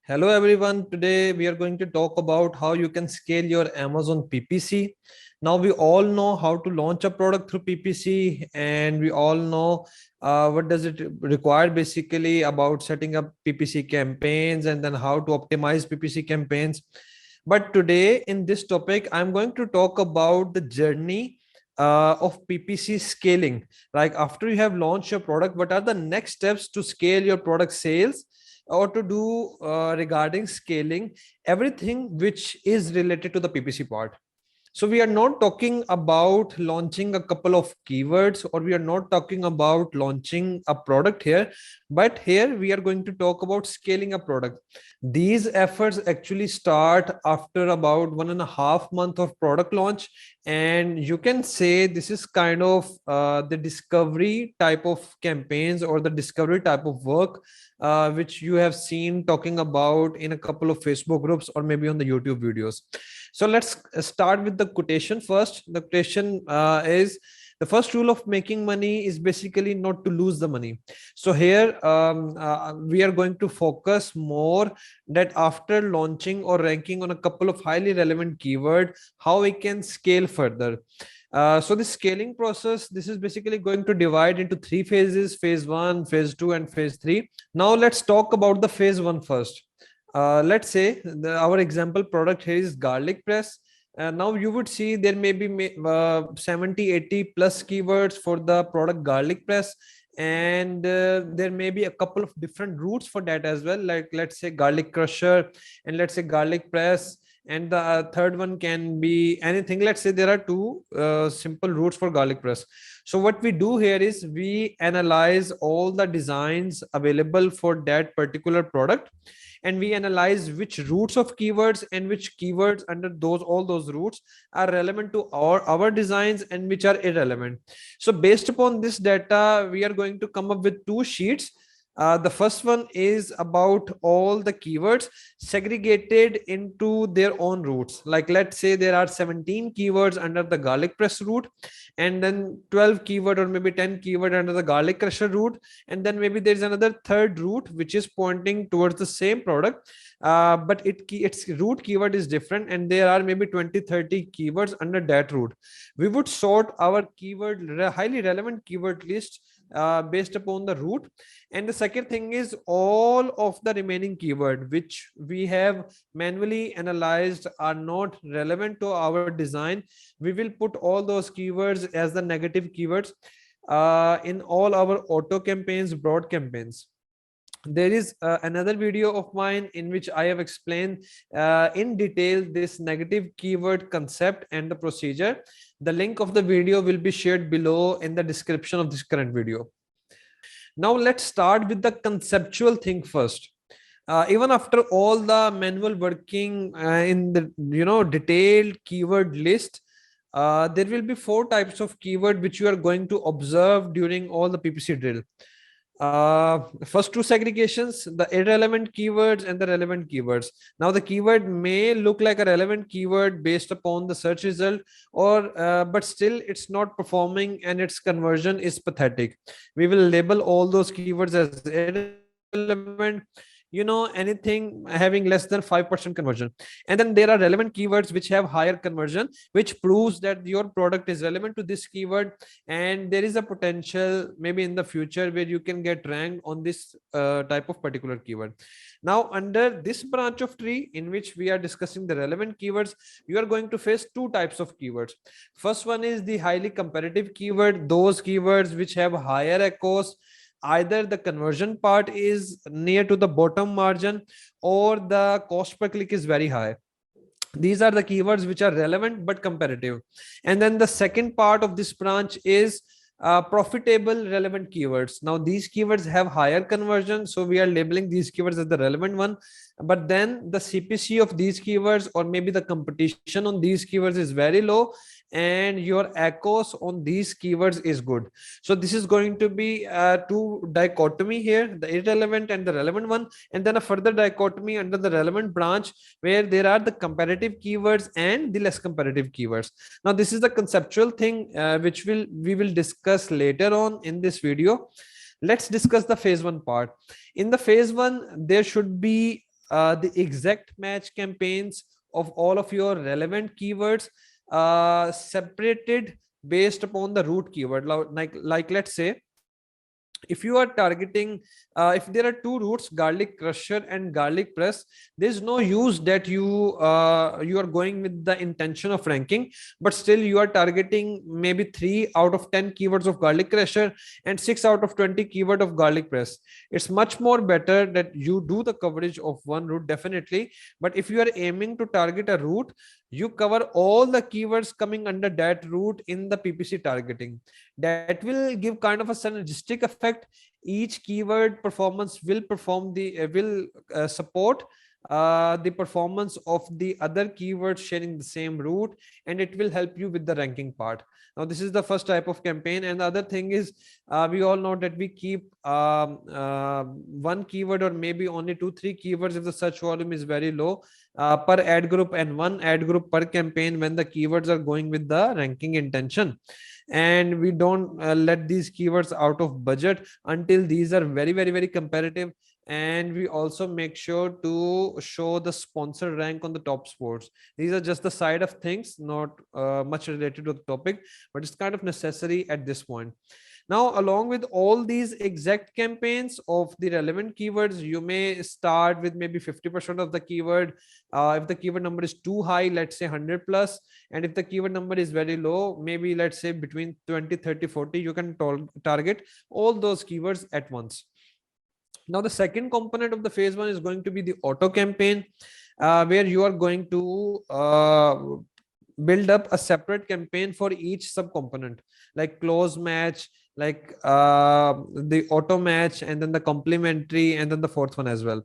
Hello everyone. Today we are going to talk about how you can scale your Amazon PPC. Now we all know how to launch a product through PPC, and we all know what does it require basically about setting up PPC campaigns and then how to optimize PPC campaigns. But today in this topic, I'm going to talk about the journey of PPC scaling. Like after you have launched your product, what are the next steps to scale your product sales or to do regarding scaling everything which is related to the PPC part. So we are not talking about launching a couple of keywords, or we are not talking about launching a product here, but here we are going to talk about scaling a product. These efforts actually start after about 1.5 months of product launch, and you can say this is kind of the discovery type of campaigns or the discovery type of work which you have seen talking about in a couple of Facebook groups or maybe on the YouTube videos. So let's start with the quotation first. The quotation is, the first rule of making money is basically not to lose the money. So here we are going to focus more that after launching or ranking on a couple of highly relevant keyword, how we can scale further. So the scaling process, this is basically going to divide into three phases: phase one, phase two, and phase three. Now let's talk about the phase one first. Let's say our example product here is garlic press. Now you would see there may be 70 80 plus keywords for the product garlic press, and there may be a couple of different routes for that as well, like let's say garlic crusher and let's say garlic press, and the third one can be anything. Let's say there are two simple routes for garlic press. So what we do here is we analyze all the designs available for that particular product, and we analyze which routes of keywords and which keywords under those all those routes are relevant to our designs and which are irrelevant. So based upon this data, we are going to come up with two sheets. The first one is about all the keywords segregated into their own routes. Like let's say there are 17 keywords under the garlic press route, and then 12 keyword or maybe 10 keyword under the garlic crusher route, and then maybe there's another third route which is pointing towards the same product, but its route keyword is different, and there are maybe 20-30 keywords under that route. We would sort our highly relevant keyword list based upon the route. And the second thing is all of the remaining keyword which we have manually analyzed are not relevant to our design. We will put all those keywords as the negative keywords in all our auto campaigns, broad campaigns. There is another video of mine in which I have explained in detail this negative keyword concept and the procedure. The link of the video will be shared below in the description of this current video. Now let's start with the conceptual thing first. Even after all the manual working in the detailed keyword list, there will be four types of keyword which you are going to observe during all the PPC drill. First two segregations, the irrelevant keywords and the relevant keywords. Now the keyword may look like a relevant keyword based upon the search result, or but still it's not performing and its conversion is pathetic. We will label all those keywords as irrelevant, anything having less than 5% conversion. And then there are relevant keywords which have higher conversion, which proves that your product is relevant to this keyword, and there is a potential maybe in the future where you can get ranked on this type of particular keyword. Now under this branch of tree in which we are discussing the relevant keywords, you are going to face two types of keywords. First one is the highly competitive keyword, those keywords which have higher echoes. Either the conversion part is near to the bottom margin or the cost per click is very high. These are the keywords which are relevant but competitive. And then the second part of this branch is profitable relevant keywords. Now these keywords have higher conversion, so we are labeling these keywords as the relevant one, but then the CPC of these keywords or maybe the competition on these keywords is very low, and your echoes on these keywords is good. So this is going to be two dichotomy here, the irrelevant and the relevant one, and then a further dichotomy under the relevant branch where there are the competitive keywords and the less competitive keywords. Now this is the conceptual thing which we will discuss later on in this video. Let's discuss the phase one part. In the phase one, there should be the exact match campaigns of all of your relevant keywords, separated based upon the root keyword. Like let's say, if you are targeting, if there are two roots, garlic crusher and garlic press, there's no use that you are going with the intention of ranking, but still you are targeting maybe 3 out of 10 keywords of garlic crusher and 6 out of 20 keyword of garlic press. It's much more better that you do the coverage of one root, definitely. But if you are aiming to target a root, you cover all the keywords coming under that root in the PPC targeting. That will give kind of a synergistic effect. Each keyword performance will perform the will support the performance of the other keywords sharing the same root, and it will help you with the ranking part. Now this is the first type of campaign, and the other thing is, we all know that we keep one keyword or maybe only 2-3 keywords if the search volume is very low per ad group, and one ad group per campaign when the keywords are going with the ranking intention. And we don't let these keywords out of budget until these are very, very, very competitive. And we also make sure to show the sponsor rank on the top sports. These are just the side of things, not much related to the topic, but it's kind of necessary at this point. Now, along with all these exact campaigns of the relevant keywords, you may start with maybe 50% of the keyword. If the keyword number is too high, let's say 100 plus, and if the keyword number is very low, maybe let's say between 20, 30, 40, you can target all those keywords at once. Now, the second component of the phase one is going to be the auto campaign, where you are going to build up a separate campaign for each sub component, like close match, like the auto match, and then the complementary, and then the fourth one as well.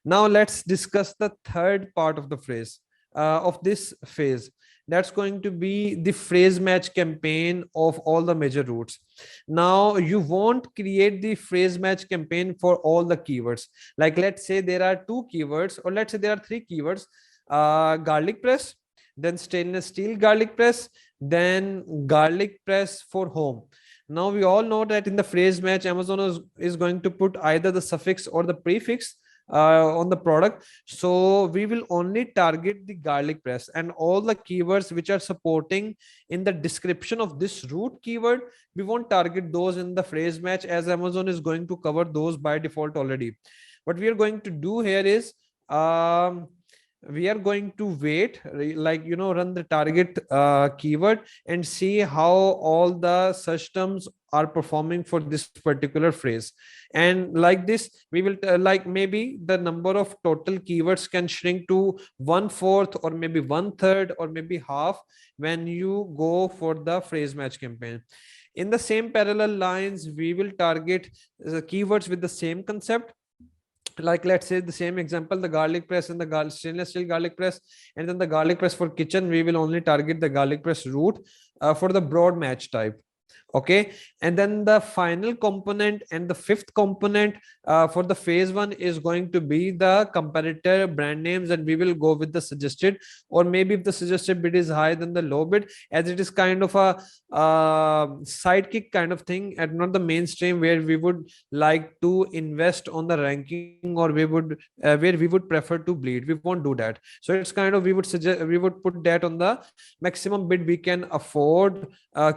Now let's discuss the third part of the phrase of this phase. That's going to be the phrase match campaign of all the major routes. Now you won't create the phrase match campaign for all the keywords. Like let's say there are 2 keywords, or let's say there are 3 keywords, garlic press, then stainless steel garlic press, then garlic press for home. Now we all know that in the phrase match, Amazon is going to put either the suffix or the prefix on the product. So we will only target the garlic press, and all the keywords which are supporting in the description of this root keyword, we won't target those in the phrase match, as Amazon is going to cover those by default already. What we are going to do here is, we are going to wait, like, run the target keyword and see how all the search terms are performing for this particular phrase. And like this, we will like maybe the number of total keywords can shrink to 1/4 or maybe 1/3 or maybe half when you go for the phrase match campaign. In the same parallel lines, we will target the keywords with the same concept. Like let's say the same example, the garlic press and the stainless steel garlic press, and then the garlic press for kitchen, we will only target the garlic press route for the broad match type. Okay, and then the final component and the fifth component for the phase one is going to be the competitor brand names, and we will go with the suggested, or maybe if the suggested bid is higher than the low bid, as it is kind of a sidekick kind of thing and not the mainstream where we would like to invest on the ranking, or we would where we would prefer to bleed. We won't do that. So it's kind of, we would put that on the maximum bid we can afford,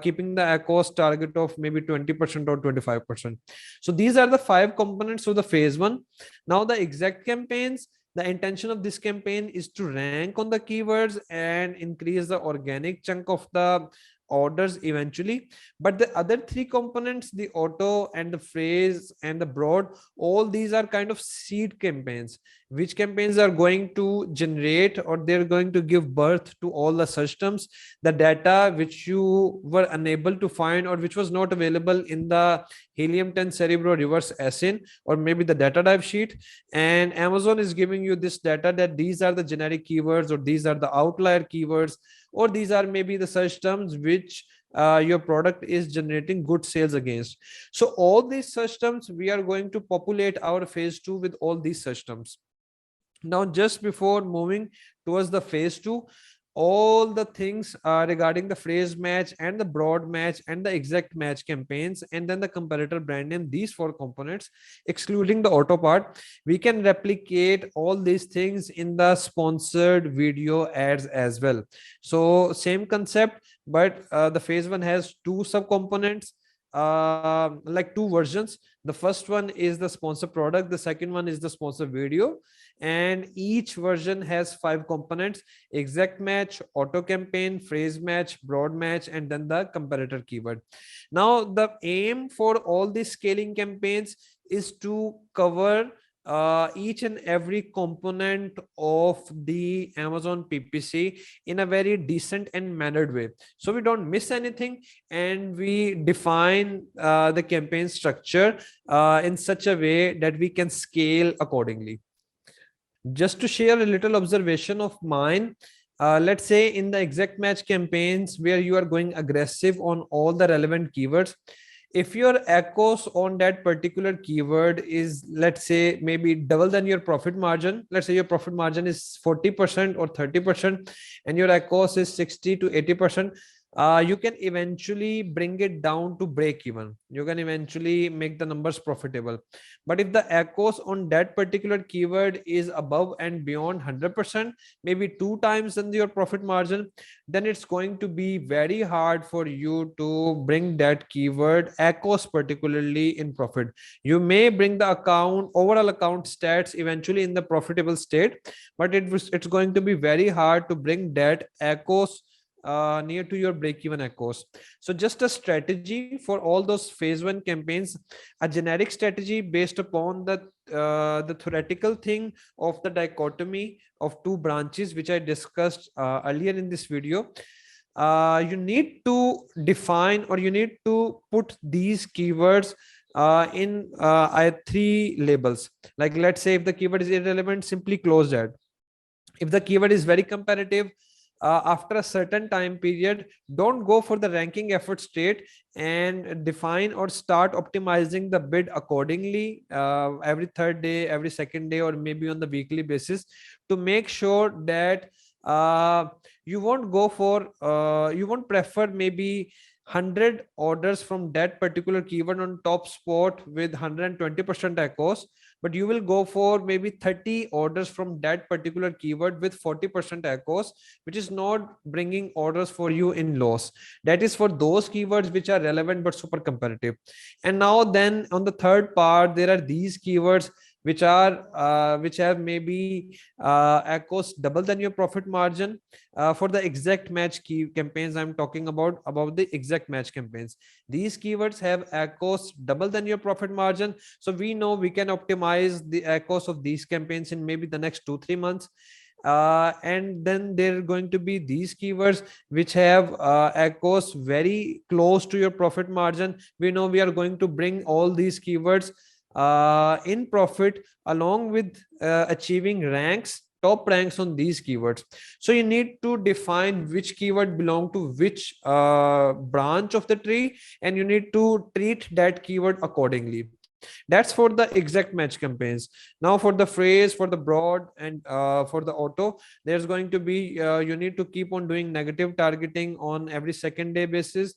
keeping the cost target of maybe 20% or 25%. So these are the 5 components of the phase one. Now the exact campaigns, the intention of this campaign is to rank on the keywords and increase the organic chunk of the orders eventually. But the other 3 components, the auto and the phrase and the broad, all these are kind of seed campaigns, which campaigns are going to generate, or they're going to give birth to all the search terms, the data which you were unable to find or which was not available in the Helium 10 Cerebro reverse ASIN or maybe the data dive sheet. And Amazon is giving you this data that these are the generic keywords, or these are the outlier keywords, or these are maybe the search terms which your product is generating good sales against. So all these search terms, we are going to populate our phase 2 with all these search terms. Now, just before moving towards the phase 2, all the things regarding the phrase match and the broad match and the exact match campaigns, and then the comparator brand name, these four components, excluding the auto part, we can replicate all these things in the sponsored video ads as well. So same concept, but the phase one has two sub components, like two versions. The first one is the sponsor product, the second one is the sponsor video, and each version has five components: exact match, auto campaign, phrase match, broad match, and then the comparator keyword. Now the aim for all these scaling campaigns is to cover each and every component of the Amazon PPC in a very decent and mannered way, so we don't miss anything, and we define the campaign structure in such a way that we can scale accordingly. Just to share a little observation of mine, let's say in the exact match campaigns where you are going aggressive on all the relevant keywords, if your echoes on that particular keyword is, let's say, maybe double than your profit margin, let's say your profit margin is 40% or 30% and your echoes is 60 to 80%, you can eventually bring it down to break even. You can eventually make the numbers profitable. But if the echoes on that particular keyword is above and beyond 100%, maybe two times than your profit margin, then it's going to be very hard for you to bring that keyword echoes particularly in profit. You may bring the overall account stats eventually in the profitable state, but it's going to be very hard to bring that echoes near to your break-even echoes. So just a strategy for all those phase one campaigns, a generic strategy based upon the theoretical thing of the dichotomy of two branches, which I discussed earlier in this video. You need to define, or you need to put these keywords in three labels. Like, let's say if the keyword is irrelevant, simply close that. If the keyword is very competitive, after a certain time period, don't go for the ranking effort state, and define or start optimizing the bid accordingly every third day, every second day, or maybe on the weekly basis, to make sure that you won't prefer maybe 100 orders from that particular keyword on top spot with 120% echoes, but you will go for maybe 30 orders from that particular keyword with 40% echoes, which is not bringing orders for you in loss. That is for those keywords which are relevant but super competitive. And now then on the third part, there are these keywords which have maybe echoes double than your profit margin. For the exact match key campaigns, I'm talking about the exact match campaigns. These keywords have echoes double than your profit margin, so we know we can optimize the echoes of these campaigns in maybe the next 2-3 months. And then there are going to be these keywords which have echoes very close to your profit margin. We know we are going to bring all these keywords in profit, along with achieving top ranks on these keywords. So you need to define which keyword belong to which branch of the tree, and you need to treat that keyword accordingly. That's for the exact match campaigns. Now for the phrase, for the broad, and for the auto, there's going to be you need to keep on doing negative targeting on every second day basis,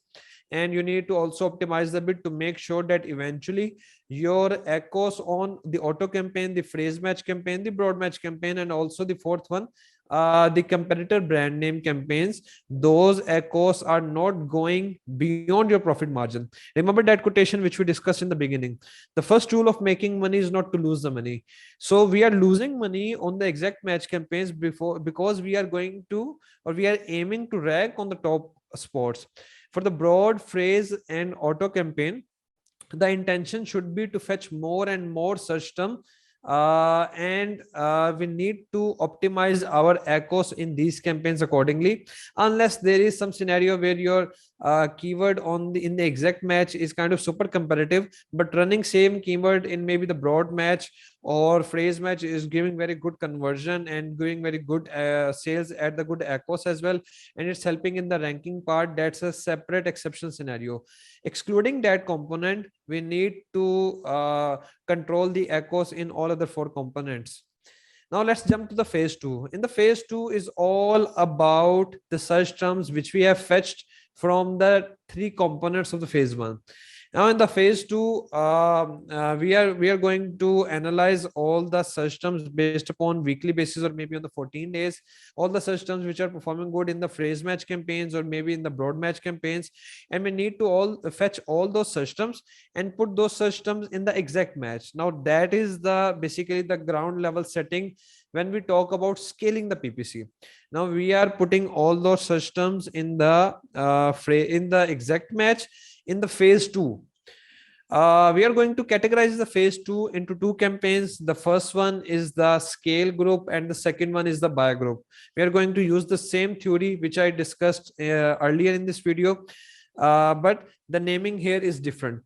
and you need to also optimize the bid to make sure that eventually your echoes on the auto campaign, the phrase match campaign, the broad match campaign, and also the fourth one, the competitor brand name campaigns, those echoes are not going beyond your profit margin. Remember that quotation which we discussed in the beginning: the first rule of making money is not to lose the money. So we are losing money on the exact match campaigns because we are going to, or we are aiming to rank on the top spots. For the broad, phrase, and auto campaign, the intention should be to fetch more and more search term, and we need to optimize our echoes in these campaigns accordingly, unless there is some scenario where your keyword in the exact match is kind of super competitive, but running same keyword in maybe the broad match or phrase match is giving very good conversion and giving very good sales at the good echoes as well, and it's helping in the ranking part. That's a separate exception scenario. Excluding that component, we need to control the echoes in all other four components. Now let's jump to the phase two. In the phase two is all about the search terms which we have fetched from the three components of the phase one. Now in the phase two, we are going to analyze all the search terms based upon weekly basis or maybe on the 14 days. All the search terms which are performing good in the phrase match campaigns or maybe in the broad match campaigns, and we need to all fetch all those search terms and put those search terms in the exact match. Now that is the basically the ground level setting when we talk about scaling the PPC. Now we are putting all those search terms in the in the exact match in the phase two. We are going to categorize the phase two into two campaigns. The first one is the scale group and the second one is the buy group. We are going to use the same theory which I discussed earlier in this video, but the naming here is different.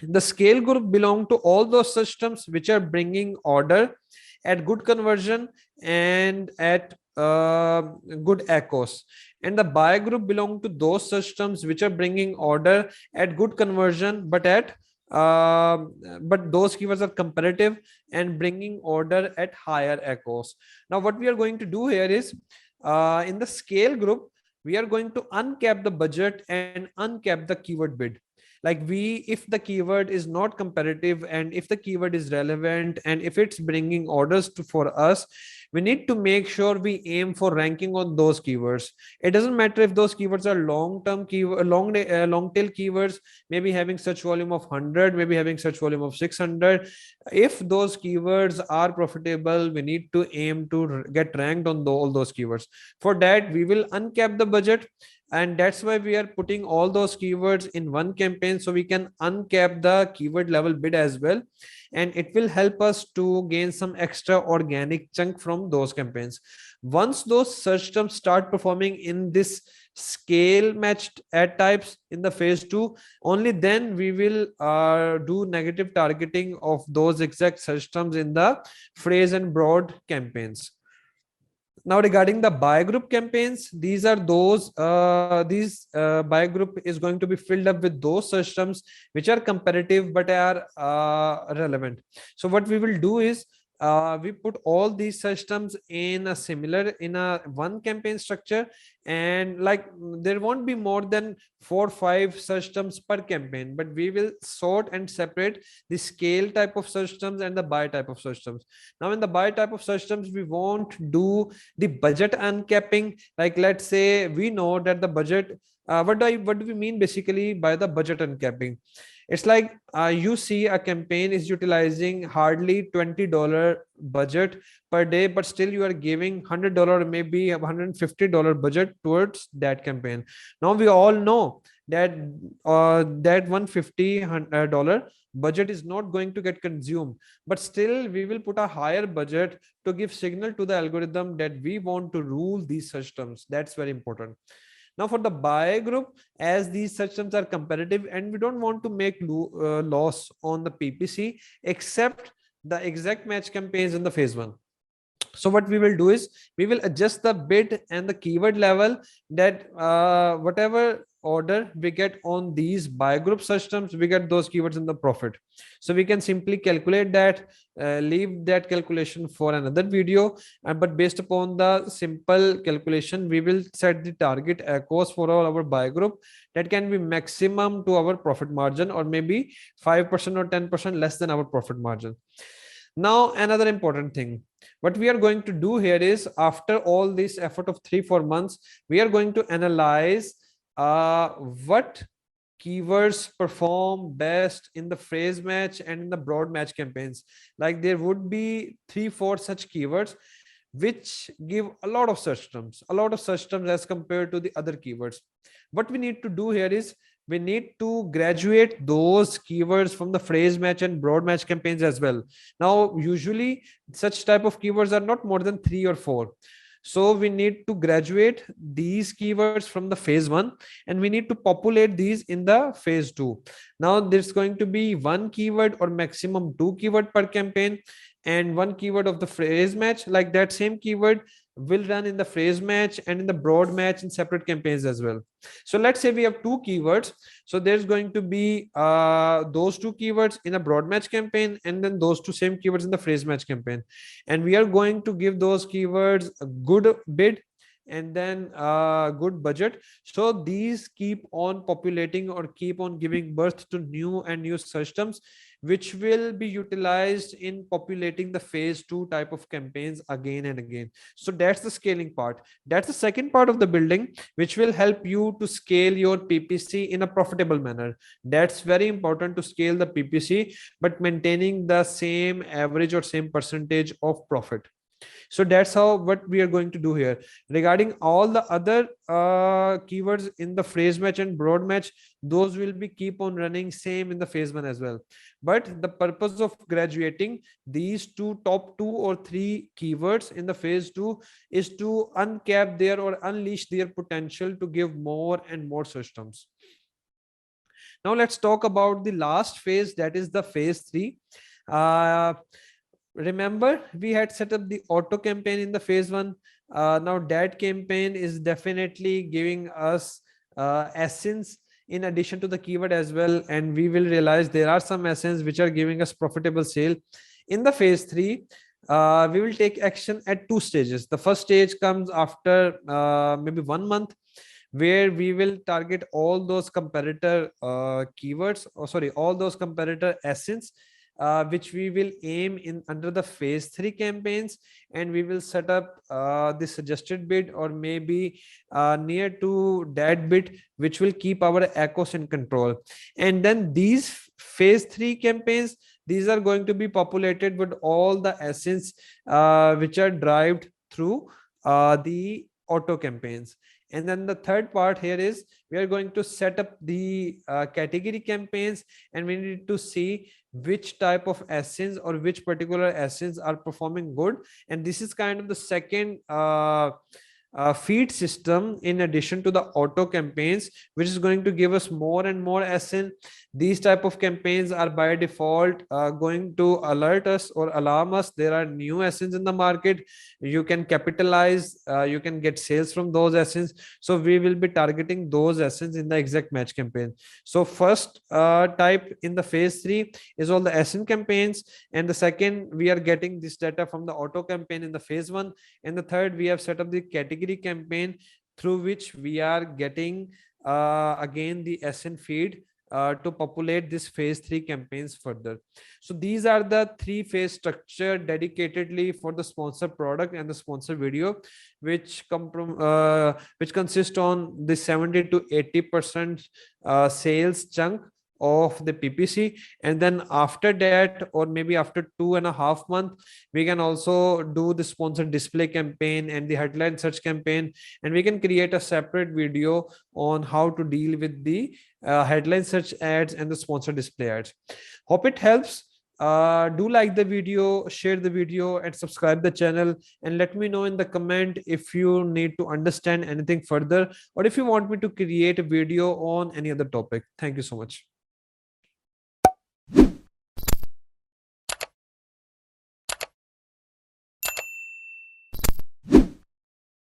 The scale group belong to all those systems which are bringing order at good conversion and at good echoes, and the buy group belong to those systems which are bringing order at good conversion but at but those keywords are competitive and bringing order at higher echoes. Now what we are going to do here is in the scale group we are going to uncap the budget and uncap the keyword bid. Like if the keyword is not competitive and if the keyword is relevant and if it's bringing orders for us, we need to make sure we aim for ranking on those keywords. It doesn't matter if those keywords are long-term keyword, long tail keywords, maybe having search volume of 100, maybe having search volume of 600. If those keywords are profitable, we need to aim to get ranked on all those keywords. For that, we will uncap the budget, and that's why we are putting all those keywords in one campaign, so we can uncap the keyword level bid as well, and it will help us to gain some extra organic chunk from those campaigns. Once those search terms start performing in this scale matched ad types in the phase two, only then we will do negative targeting of those exact search terms in the phrase and broad campaigns. Now regarding the buy group campaigns, these are those buy group is going to be filled up with those search terms which are competitive but are relevant. So what we will do is we put all these search terms in a one campaign structure, and like there won't be more than 4 or 5 search terms per campaign, but we will sort and separate the scale type of search terms and the buy type of search terms. Now in the buy type of search terms, we won't do the budget uncapping. Like let's say we know that the budget, what do we mean basically by the budget uncapping? It's like you see a campaign is utilizing hardly $20 budget per day, but still you are giving $100, maybe $150 budget towards that campaign. Now we all know that that $150 budget is not going to get consumed, but still we will put a higher budget to give signal to the algorithm that we want to rule these systems. That's very important. Now for the buy group, as these systems are competitive and we don't want to make loss on the PPC except the exact match campaigns in the phase one. So what we will do is we will adjust the bid and the keyword level, that whatever order we get on these buy group systems, we get those keywords in the profit. So we can simply calculate that, leave that calculation for another video, but based upon the simple calculation, we will set the target echoes for all our buy group that can be maximum to our profit margin, or maybe 5% or 10% less than our profit margin. Now another important thing, what we are going to do here is, after all this effort of 3-4 months, we are going to analyze what keywords perform best in the phrase match and in the broad match campaigns. Like there would be 3-4 such keywords which give a lot of search terms as compared to the other keywords. What we need to do here is we need to graduate those keywords from the phrase match and broad match campaigns as well. Now usually such type of keywords are not more than 3 or 4. So we need to graduate these keywords from the phase one, and we need to populate these in the phase two. Now there's going to be 1 keyword or maximum 2 keyword per campaign, and one keyword of the phrase match. Like that same keyword will run in the phrase match and in the broad match in separate campaigns as well. So let's say we have two keywords. So there's going to be those two keywords in a broad match campaign, and then those two same keywords in the phrase match campaign. And we are going to give those keywords a good bid and then good budget. So these keep on populating or keep on giving birth to new and new search terms, which will be utilized in populating the phase 2 type of campaigns again and again. So that's the scaling part. That's the second part of the building, which will help you to scale your PPC in a profitable manner. That's very important, to scale the PPC but maintaining the same average or same percentage of profit. So that's how what we are going to do here. Regarding all the other keywords in the phrase match and broad match, those will be keep on running same in the phase 1 as well. But the purpose of graduating these two top 2 or 3 keywords in the phase 2 is to uncap their or unleash their potential to give more and more systems. Now let's talk about the last phase, that is the phase 3. Remember, we had set up the auto campaign in the phase 1. Now that campaign is definitely giving us essence in addition to the keyword as well, and we will realize there are some essence which are giving us profitable sale. In the phase 3, we will take action at 2 stages. The first stage comes after maybe 1 month, where we will target all those competitor keywords, or sorry, all those competitor essence, which we will aim in under the phase 3 campaigns, and we will set up the suggested bid or maybe near to that bid, which will keep our ACOS in control. And then these phase 3 campaigns, these are going to be populated with all the essence which are derived through the auto campaigns. And then the third part here is we are going to set up the category campaigns, and we need to see which type of essence or which particular essence are performing good. And this is kind of the second feed system in addition to the auto campaigns, which is going to give us more and more SN. These type of campaigns are by default going to alert us or alarm us there are new SNs in the market. You can capitalize, you can get sales from those SNs. So we will be targeting those SNs in the exact match campaign. So first type in the phase 3 is all the SN campaigns, and the second we are getting this data from the auto campaign in the phase 1, and the third we have set up the category campaign through which we are getting again the SN feed to populate this phase 3 campaigns further. So these are the 3 phase structure dedicatedly for the sponsor product and the sponsor video, which come from which consist on the 70 to 80% sales chunk of the PPC. And then after that, or maybe after 2.5 months, we can also do the sponsored display campaign and the headline search campaign, and we can create a separate video on how to deal with the headline search ads and the sponsored display ads. Hope it helps. Do like the video, share the video, and subscribe the channel, and let me know in the comment if you need to understand anything further, or if you want me to create a video on any other topic. Thank you so much.